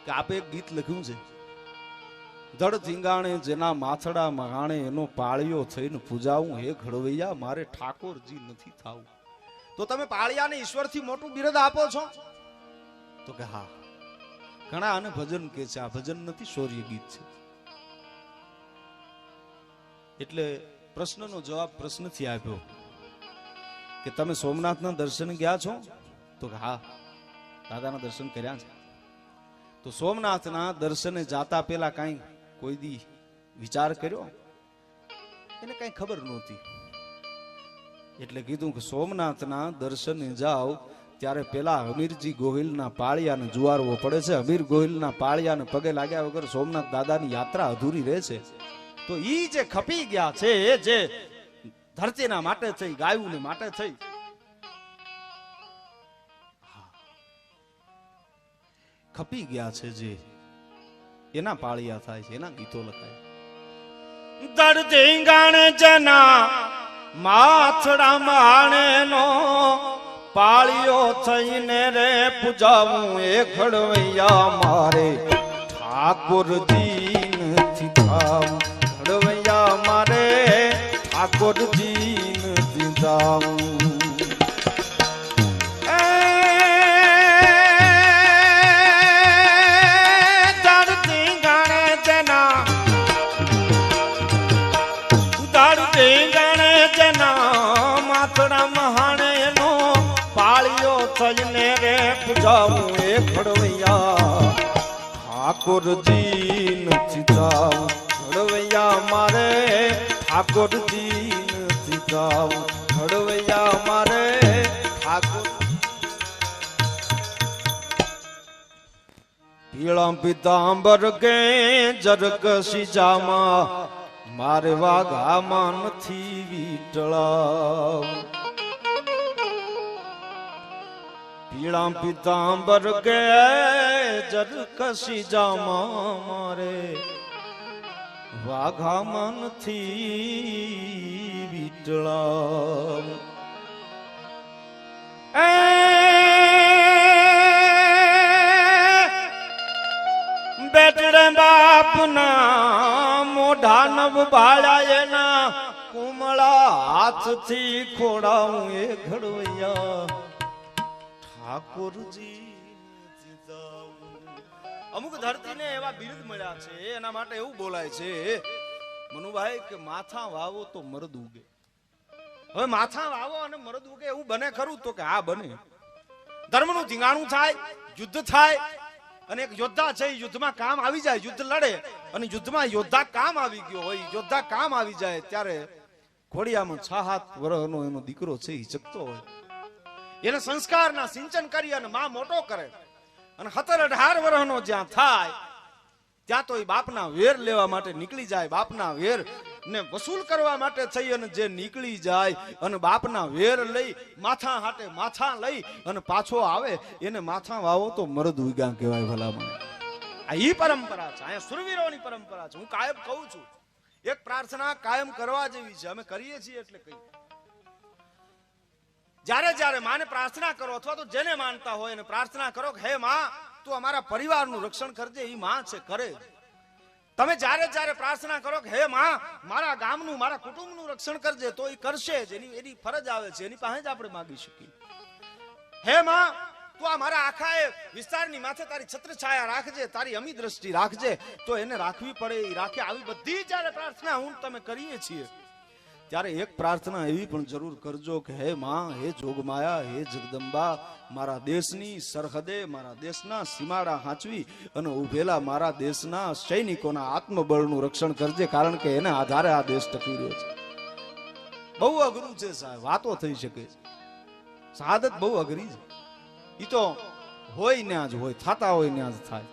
કે આપે એક ગીત લખ્યું છે ધડ ધીંગાણે જેના માથડા મહાણે એનો પાળિયો થઈને પૂજાવું હે ઘડવૈયા મારે ઠાકોરજી નથી થાવું. તો તમે પાળિયાને ઈશ્વરથી મોટું બિરદ આપો છો? તો કે હા. ઘણા આને ભજન કે છે, આ ભજન નથી, શૌર્ય ગીત છે. એટલે પ્રશ્નનો જવાબ પ્રશ્નથી આપ્યો કે તમે સોમનાથના દર્શન ગયા છો? તો કે હા, દાદાના દર્શન કર્યા છે. તો સોમનાથના દર્શને જાતા પેલા કાંઈ કોઈ દી વિચાર કર્યો? એને કઈ ખબર નહોતી. એટલે કીધું કે સોમનાથના દર્શને જાઓ ત્યારે પેલા હમીરજી ગોહિલના પાળિયાને જુવારવો પડે છે. હમીર ગોહિલના પાળિયાને પગે લાગ્યા વગર સોમનાથ દાદાની યાત્રા અધૂરી રહે છે. તો ઈ જે ખપી ગયા છે, એ જે ધરતીના માટે થઈ, ગાયુને માટે થઈ, ખપી ગયા છે, જે એના પાળિયા થાય છે, એના ગીતો લખાય. દડ ધીંગાણે જના માથડા માણે નો પાળિયો થઈને રે પૂજાવું એ ઘડવૈયા મારે ઠાકોરજી નથી થાવું. ઘડવૈયા મારે ઠાકોરજી નથી થાવું. પૂજાવું એ ઘડવૈયા ઠાકોરજી નથી જાવું. ઘડવૈયા મારે ઠાકોરજી નથી જાવું. ઘડવૈયા મારે ઠાકોર. પીળા પિતાંબર કે જરક સીજામાં મારે વાઘામાં નથી વીટળા. પીળા પિતાંબર કે જરકસી જામા મારે વાઘામાં નથી વીટળા. બેટડે બાપના મોઢા નવ ભાળ્યા એના કુમળા હાથથી ખોડાવું એ ઘડવૈયા ઠાકોરજી. અમુક ધરતીને એવા બિરુદ મળ્યા છે, એના માટે એવું બોલાય છે મનુભાઈ કે માથા વાવો તો મરદ ઉગે. હવે માથા વાવો અને મરદ ઉગે એવું બને ખરું? તો કે હા બને. ધર્મનું ધીંગાણું થાય, યુદ્ધ થાય, અને એક યોદ્ધા છે યુદ્ધમાં કામ આવી જાય, યુદ્ધ લડે અને યુદ્ધમાં યોદ્ધા કામ આવી ગયો હોય, યોદ્ધા કામ આવી જાય ત્યારે ઘોડિયામાં 6-7 વર્ષનો એનો દીકરો છે, હિચકતો હોય. એને સંસ્કારના સિંચન કરી અને માં મોટો કરે અને 17-18 વર્ષનો જ્યાં થાય ત્યાં તો એ બાપના વેર લેવા માટે નીકળી જાય. બાપના વેર ને વસૂલ કરવા માટે થઈ અને જે નીકળી જાય અને બાપના વેર લઈ માથા હાટે માથા લઈ અને પાછો આવે એને માથા વાવો તો મરદ ઉગ્યા કહેવાય. ભલામણ આ ઈ પરંપરા છે, આ સુરવીરોની પરંપરા છે. હું કાયમ કહું છું, એક પ્રાર્થના કાયમ કરવા જેવી છે. અમે કરીએ છીએ એટલે કહીએ. જ્યારે જ્યારે માને પ્રાર્થના કરો અથવા તો જેને માનતા હોય એને પ્રાર્થના કરો કે હે માં તું અમારા પરિવારનું રક્ષણ કરજે. એ માં છે, કરે. તમે જ્યારે જ્યારે પ્રાર્થના કરો કે હે માં મારા ગામનું મારા કુટુંબનું રક્ષણ કરજે, તો એ કરશે જ. એની ફરજ આવે છે, એની પાસે જ આપણે માંગી શકીએ. હે માં તું આ મારા આખા એ વિસ્તારની માથે તારી છત્રછાયા રાખજે, તારી અમી દ્રષ્ટિ રાખજે. તો એને રાખવી પડે, એ રાખે. આવી બધી જ્યારે પ્રાર્થના હું તમે કરીએ છીએ ત્યારે એક પ્રાર્થના એવી પણ જરૂર કરજો કે હે માં, હે જોગમાયા, હે જગદંબા, મારા દેશની સરહદે, મારા દેશના સીમાડા હાંચવી અને ઉભેલા મારા દેશના સૈનિકોના આત્મબળનું રક્ષણ કરજે. કારણ કે એને આધારે આ દેશ ટકી રહ્યો છે. બહુ અઘરું છે સાહેબ, વાતો થઈ શકે, શહાદત બહુ અઘરી છે. ઈ તો હોય ન્યા જ હોય, થતા હોય ન્યા જ થાય.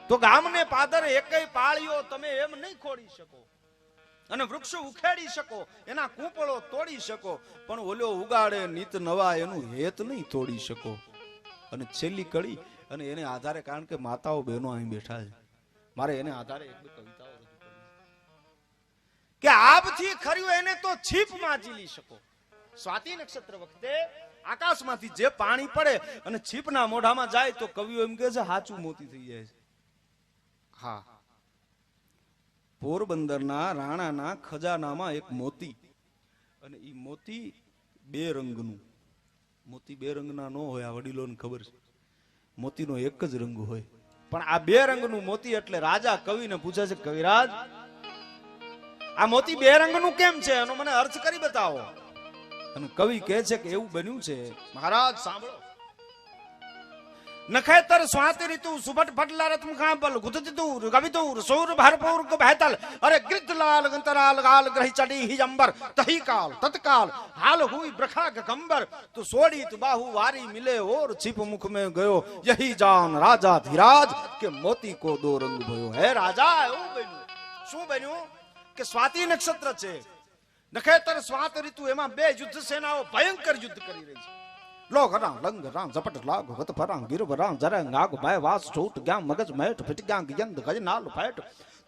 તો ગામને પાદરે એકય પાળીઓ તમે એમ નહીં ખોડી શકો અને વૃક્ષો ઉખેડી શકો, એના કૂંપળો તોડી શકો, પણ ઓલો ઉગાડે નિત નવા એનું હેત નહીં તોડી શકો. અને છેલ્લી કડી અને એને આધારે, કારણ કે માતાઓ બહેનો અહીં બેઠા છે, મારે એને આધારે એક બે કવિતાઓ રજૂ કરવી કે આપથી ખર્યું એને તો છીપમાં ઝીલી શકો. સ્વાતિ નક્ષત્ર વખતે આકાશમાંથી જે પાણી પડે અને છીપના મોઢામાં જાય તો કવિઓ એમ કહે છે હાચું મોતી થઈ જાય છે. હા, પોરબંદરના રાણાના ખજાનામાં એક મોતી, અને ઈ મોતી બે રંગનું. મોતી બે રંગના ન હોય, આ વડીલોને ખબર છે. મોતીનો એક જ રંગ હોય, પણ આ બે રંગનું મોતી એટલે રાજા કવિને પૂછે છે, કવિરાજ આ મોતી બે રંગનું કેમ છે, એનો મને અર્થ કરી બતાવો. અને કવિ કહે છે કે એવું બન્યું છે મહારાજ, સાંભળો. નખેતર સ્વાતિ ઋતુ સુભટ ફટલા રત્મ કાંબલ ગુદતિતુર કવિતુર સૌર ભરપૂર કો બહેતલ અરે ગૃધલાલ ગંતરાલ ગાલ ગ્રહી ચડી હિ અંબર તહી કાલ તત્કાલ હાલ હુઈ પ્રખા ગંબર તો સોડી તુ બાહુ વારી મિલે ઓર છીપ મુખ में ગયો यही जान राजा धीराज કે મોતી કો દો રંગ ભયો. હે રાજા, એવું બન્યું. શું બન્યું કે સ્વાતિ નક્ષત્ર છે, નખેતર સ્વાત ઋતુ, એમાં બે યુદ્ધ સેનાઓ ભયંકર યુદ્ધ કરી રહી છે. लोग रां लंग रां झपट लाग गत फरां गिर रां जरंग आग भय वास छूट गया मगज मैट फिट गया गंद गज नाल फैट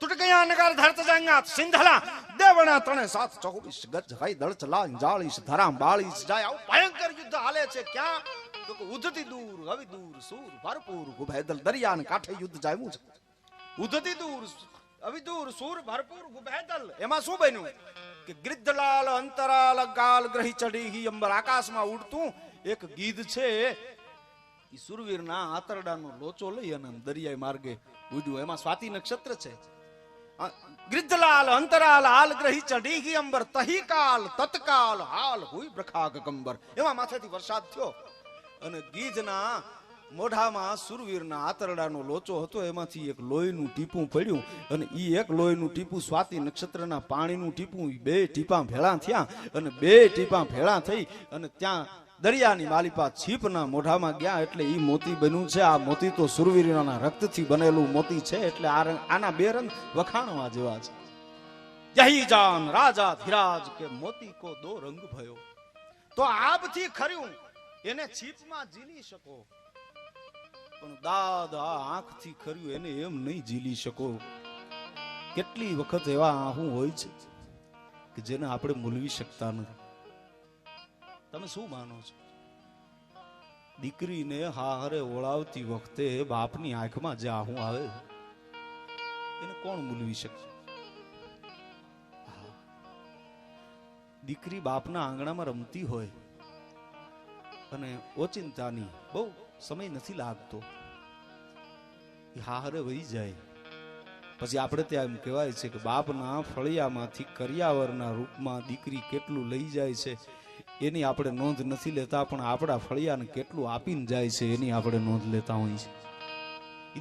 टूट गया नगर धरत जांगा सिंधला देवना तणे 724 गज हई दळ चला जाळीस धरा बाळीस जाय. આવું ભયંકર યુદ્ધ હાલે છે. ક્યાં તો કે ઉધતી દૂર હવે દૂર સૂર ભરપૂર ગુભેદલ દરિયાને કાંઠે યુદ્ધ જામ્યું છે. ઉધતી દૂર હવે દૂર સૂર ભરપૂર ગુભેદલ. એમાં શું બન્યું કે ગૃધલાલ અંતરાલ ગાલ ગ્રહી ચડી હી અંબર, આકાશમાં ઉડતું એક ગીધ છે, ઈ સુરવીરના આતરડાનો લોચો લઈ અને દરિયાઈ માર્ગે ઉડ્યું. એમાં સ્વાતિ નક્ષત્ર છે. ગૃધલાલ અંતરાલ હાલ ગ્રહી ચઢી ગઈ અંબર તહી કાલ તત્કાલ હાલ હુઈ પ્રખાગ કંબર. એમાં માથેથી વરસાદ થયો અને ગીધના મોઢામાં સુરવીરના આતરડાનો લોચો હતો, એમાંથી એક લોહીનું ટીપું પડ્યું અને ઈ એક લોહીનું ટીપું સ્વાતિ નક્ષત્રના પાણીનું ટીપું, બે ટીપા ભેળા થયા અને બે ટીપા ભેળા થઈ અને ત્યાં દરિયાની માલિપા છીપના મોઢામાં ગયા એટલે ઈ મોતી બન્યું છે. આ મોતી તો સુરવીરના રક્તથી બનેલું મોતી છે, એટલે આના બે રંગ વખાણવા જેવા છે. યહી જાન રાજા ધીરાજ કે મોતી કો દો રંગ ભયો. તો આબથી ખર્યું એને છીપમાં ઝીલી શકો, પણ દાદા આંખથી ખર્યું એને એમ નહીં ઝીલી શકો. કેટલી વખત એવા આહું હોય છે કે જેને આપણે મૂલવી શકતા નથી. તમે શું માનો છો? દીકરીને હારે ઓળાવતી વખતે બાપની આંખમાં જે આહું આવે એને કોણ મૂલવી શકે? દીકરી બાપના આંગણામાં રમતી હોય અને ઓચિંતાની બહુ સમય નથી લાગતો, હારે વહી જાય, પછી આપણે ત્યાં એમ કહેવાય છે કે બાપના ફળિયામાંથી કરિયાવરના રૂપમાં દીકરી કેટલું લઈ જાય છે એની આપણે નોંધ નથી લેતા, પણ આપણા ફળિયાને કેટલું આપીને જાય છે એની આપણે નોંધ લેતા હોય છે.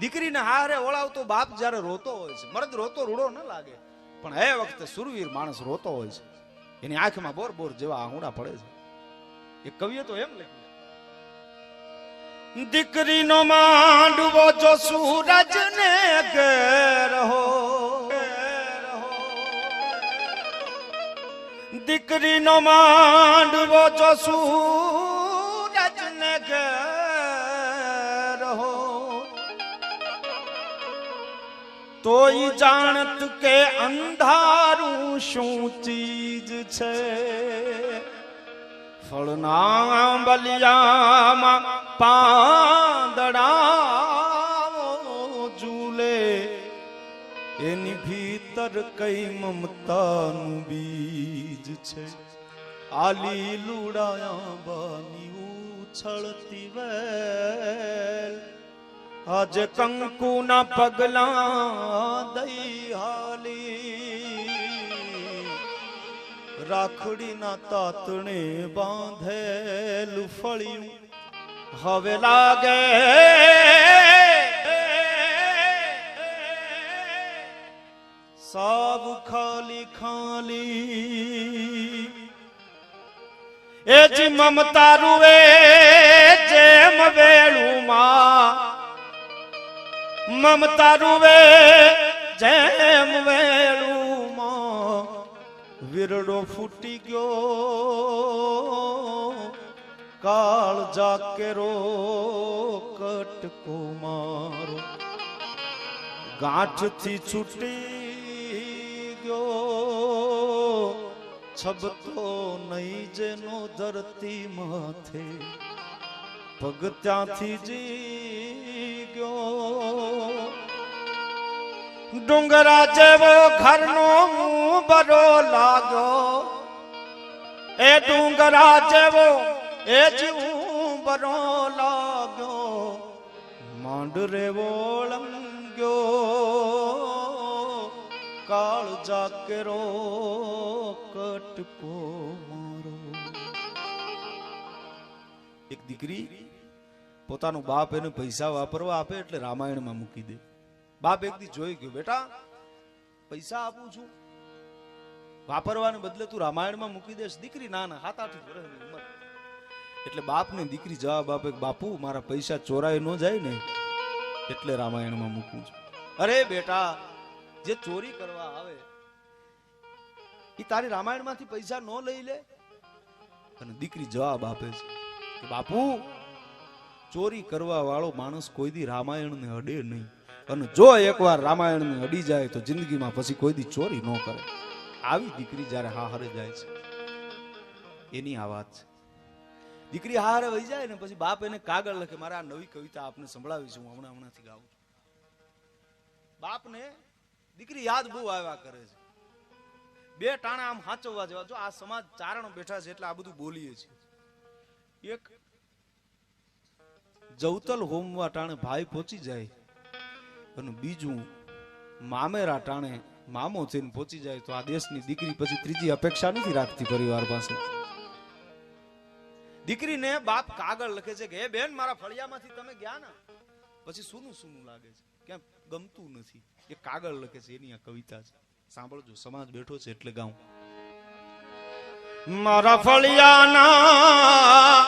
દીકરીને હારે ઓળાવતો બાપ જ્યારે રોતો હોય છે, મર્દ રોતો રૂડો ન લાગે, પણ એ વખતે સુરવીર માણસ રોતો હોય છે, એની આંખમાં બોર બોર જેવા આહુડા પડે છે. એ કવિએ તો એમ લખ્યું, દીકરીનો માંડવો જો સૂરજને ઘેર હો, દીકરીનો માંડવો જો સૂરજને ઘેર હો, તોય જાણત કે અંધારું શું ચીજ છે. ફળના બલિયામાં પાંદડા ઝૂલે, એની ભીતર કઈ મમતાનું બીજ છે. આલી લુડાયા બાની ઉછળતી વેલ, આજે કંકુના પગલા દઈ હાલી, રાખડીના તાતણે બાંધેલું ફળિયું હવે લાગે સાવ ખાલી ખાલી. એ જ મમતા રૂવે જેમ વેળું માં, મમતા રૂવે જેમ વેળું માં, વિરડો ફૂટી ગયો કાળ જાકેરો કટકો મારો, ગાંઠથી છૂટી ગયો છબતો નહીં જેનો ધરતી માથે, પગ ત્યાંથી જી ગયો. ડુંગરા જેવો ઘરનો બરો લાગ્યો એ ડુંગરા જેવો એ જીવું બરો લાગ્યો માંડ રેવો લંગ્યો કાળ જાકેરો કટકો મારો. એક દીકરી પોતાનો બાપ એને પૈસા વાપરવા આપે એટલે રામાયણમાં મૂકી દે. બાપ એક દી જોઈ ગયો, બેટા પૈસા આપું છું વાપરવાને બદલે તું રામાયણમાં મૂકી દેશ. દીકરી ના 7-8 વર્ષની ઉંમર. એટલે બાપ ને દીકરી જવાબ આપે, બાપુ મારા પૈસા ચોરાઈ ન જાય ને એટલે રામાયણમાં મૂકું છું. અરે બેટા, જે ચોરી કરવા આવે એ તારી રામાયણમાંથી પૈસા ન લઈ લે. અને દીકરી જવાબ આપે છે કે બાપુ ચોરી કરવા વાળો માણસ કોઈ દી રામાયણને અડે નહીં, અને જો એકવાર રામાયણને અડી જાય તો જિંદગીમાં પછી કોઈ દી ચોરી ન કરે. આવી દીકરી જ્યારે હારે જાય છે એની આ વાત છે. દીકરી હારે વહી જાય ને પછી બાપ એને કાગળ લખે, મારે આ નવી કવિતા આપને સંભળાવી છું, હમણાંથી ગાઉં છું. બાપને દીકરી યાદ બહુ આવ્યા કરે છે. બે ટાણા આમ હાચવવા જેવા. જો આ સમાજ ચારણ બેઠા છે એટલે આ બધું બોલીએ છીએ. એક જવતલ હોમવા ટાણે ભાઈ પહોંચી જાય અને બીજું મામેરા ટાણે મામો થઈને પહોંચી જાય તો આ દેશની દીકરી પછી ત્રીજી અપેક્ષા નથી રાખતી પરિવાર પાસે. દીકરીને બાપ કાગળ લખે છે કે હે બેન, મારા ફળિયામાંથી તમે ગયા ને પછી સૂનું સૂનું લાગે છે, કેમ ગમતું નથી. એ કાગળ લખે છે, એની આ કવિતા છે. સાંભળજો, સમાજ બેઠો છે એટલે ગાઉં. મારા ફળિયાના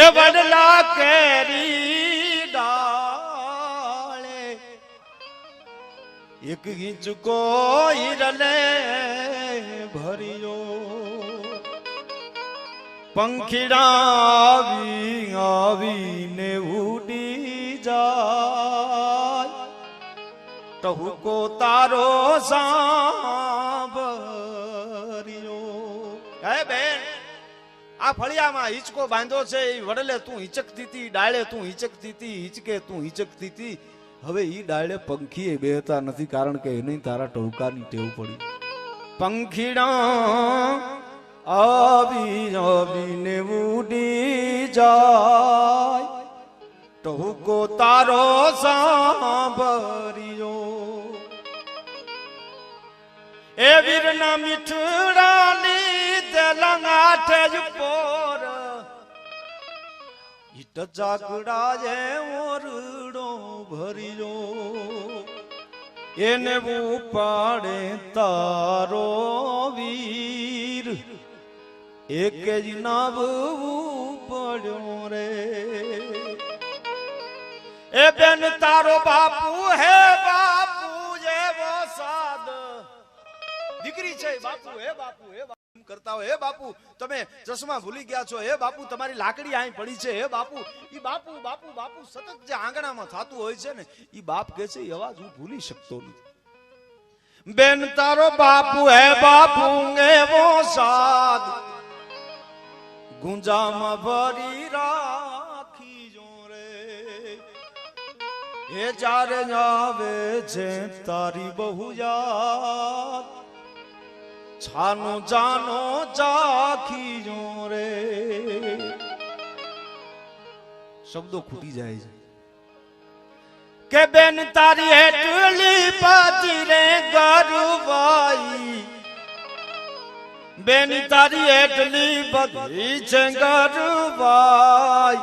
એ વડલા કેરી ડાળે એક હિંચકો હિરલે ભર્યો, પંખીડા આવીને ઉડી જાય, ટહુકો તારો સાંભળ્યો. હે બેન, આ ફળિયામાં હિંચકો બાંધો છે, એ વડલે તું હિંચકતી હતી, ડાળે તું હિંચકતી હતી, હિંચકે તું હિંચકતી હતી. હવે ઈ ડાળે પંખીએ બેહતા નથી, કારણ કે એને તારા ટહુકાની ટેવ પડી. પંખીડા આવીને ઉડી જાય, ટહુકો તારો સાંભળ્યો. એ વીરના મીઠડાની તેલંગાઠે જ પોર ઈટ જાગડા જે ઓરડો ભર્યો, એને ઉપાડે તારો વીર એક જ નાવવું પડ્યો રે. એ બેન તારો બાપુ હે બાપુ જેવો સાદ. દીકરી છે, બાપુ હે બાપુ હે બાપુ કરતા હોય. હે બાપુ તમે ચશ્મા ભૂલી ગયા છો, હે બાપુ તમારી લાકડી અહીં પડી છે, હે બાપુ. ઈ બાપુ બાપુ બાપુ સતત જે આંગણામાં થતું હોય છે ને, ઈ બાપ કહે છે એ અવાજ હું ભૂલી શકતો નથી. બેન તારો બાપુ હે બાપુ એવો સાદ, ગુંજામાં ભરી રાખી જો રે. એ જ્યારે આવે છે તારી બહુ યાદ, છાનો જાનો ચાખી જો રે. શબ્દો ખૂટી જાય છે કે બેન તારી એટલી પાતી રે ગરવાઈ, બેન તારી એટલી બધી છે ગરવાઈ,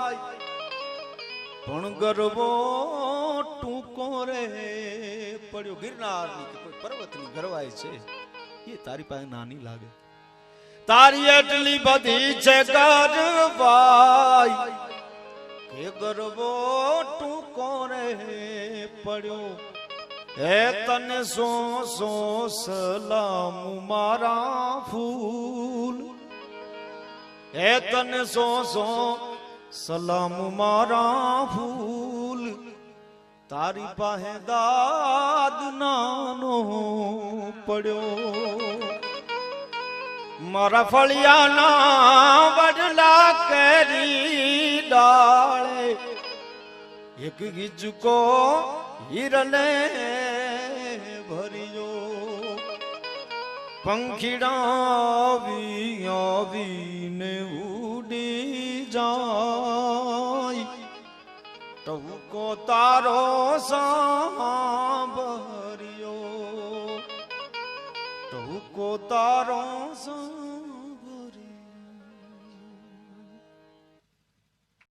પણ ગરવો ટૂંકો રે પડ્યો. ગિરનારની કે કોઈ પર્વતની ગરવાઈ છે એ તારી પાસે નાની લાગે. તારી એટલી બધી છે ગરવાઈ કે ગરવો ટૂંકો રે પડ્યો. હે તને સો સલામ મારા ફૂલ, હે તને સો સલામ મારા ફૂલ. તારી પાસે દાદ નાનો પડ્યો. મારા ફળિયાના વડલા કેરી ડાળે એક હિંચકો હિરલે પંખીડા આવીને ઉડી જાય ટહુકો તારો સાંભળ્યો ટહુકો તારો સાંભળ્યો